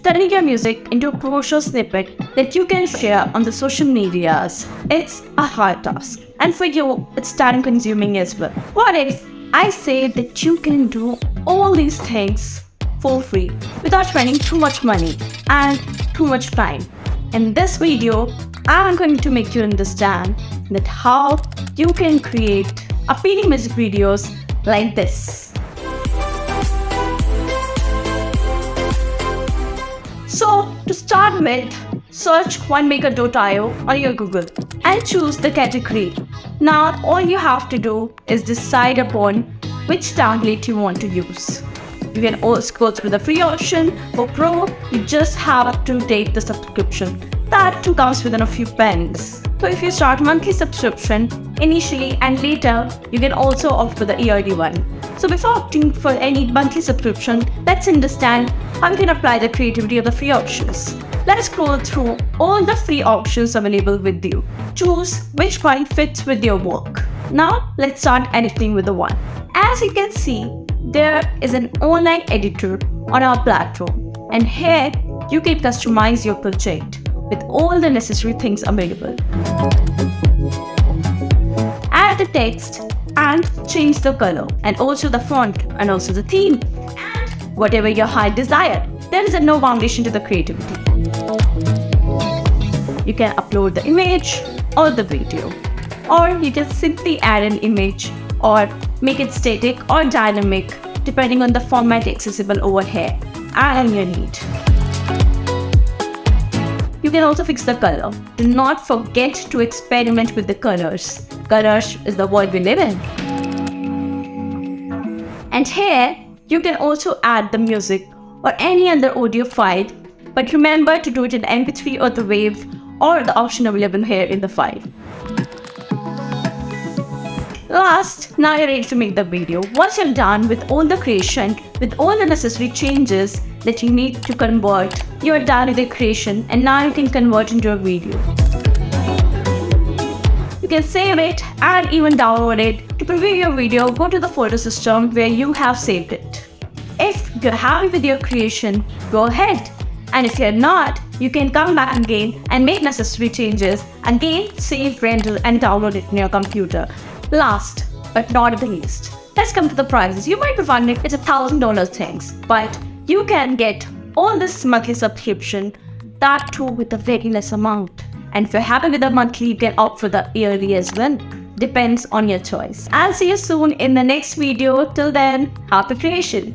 turning your music into a commercial snippet that you can share on the social medias. It's a hard task. And for you, it's time consuming as well. What if I say that you can do all these things for free without spending too much money and too much time? In this video, I'm going to make you understand that how you can create appealing music videos like this. So to start with, search onemaker.io on your Google and choose the category. Now all you have to do is decide upon which template you want to use. You can also go through the free option. For Pro, you just have to take the subscription. That too comes within a few pence. So if you start monthly subscription initially and later, you can also opt for the yearly one. So before opting for any monthly subscription, let's understand how you can apply the creativity of the free options. Let's scroll through all the free options available with you. Choose which one fits with your work. Now let's start editing with the one. As you can see, there is an online editor on our platform, and here you can customize your project with all the necessary things available. Add the text and change the color, and also the font, and also the theme, and whatever your heart desire. There is no foundation to the creativity. You can upload the image or the video, or you can simply add an image or make it static or dynamic depending on the format accessible over here and your need. You can also fix the color. Do not forget to experiment with the colors. Colors is the world we live in. And here, you can also add the music or any other audio file, but remember to do it in MP3 or the WAV or the option available here in the file. Last, now you're ready to make the video. Once you're done with all the creation, with all the necessary changes that you need to convert, you're done with the creation, and now you can convert into a video. You can save it and even download it. To preview your video, go to the folder system where you have saved it. If you're happy with your creation, go ahead. And if you're not, you can come back again and make necessary changes. Again, save, render, and download it in your computer. Last but not the least, let's come to the prices. You might be wondering, it's $1,000 things, but you can get all this monthly subscription, that too with a very less amount. And if you're happy with the monthly, you can opt for the yearly as well. Depends on your choice. I'll see you soon in the next video. Till then, happy creation.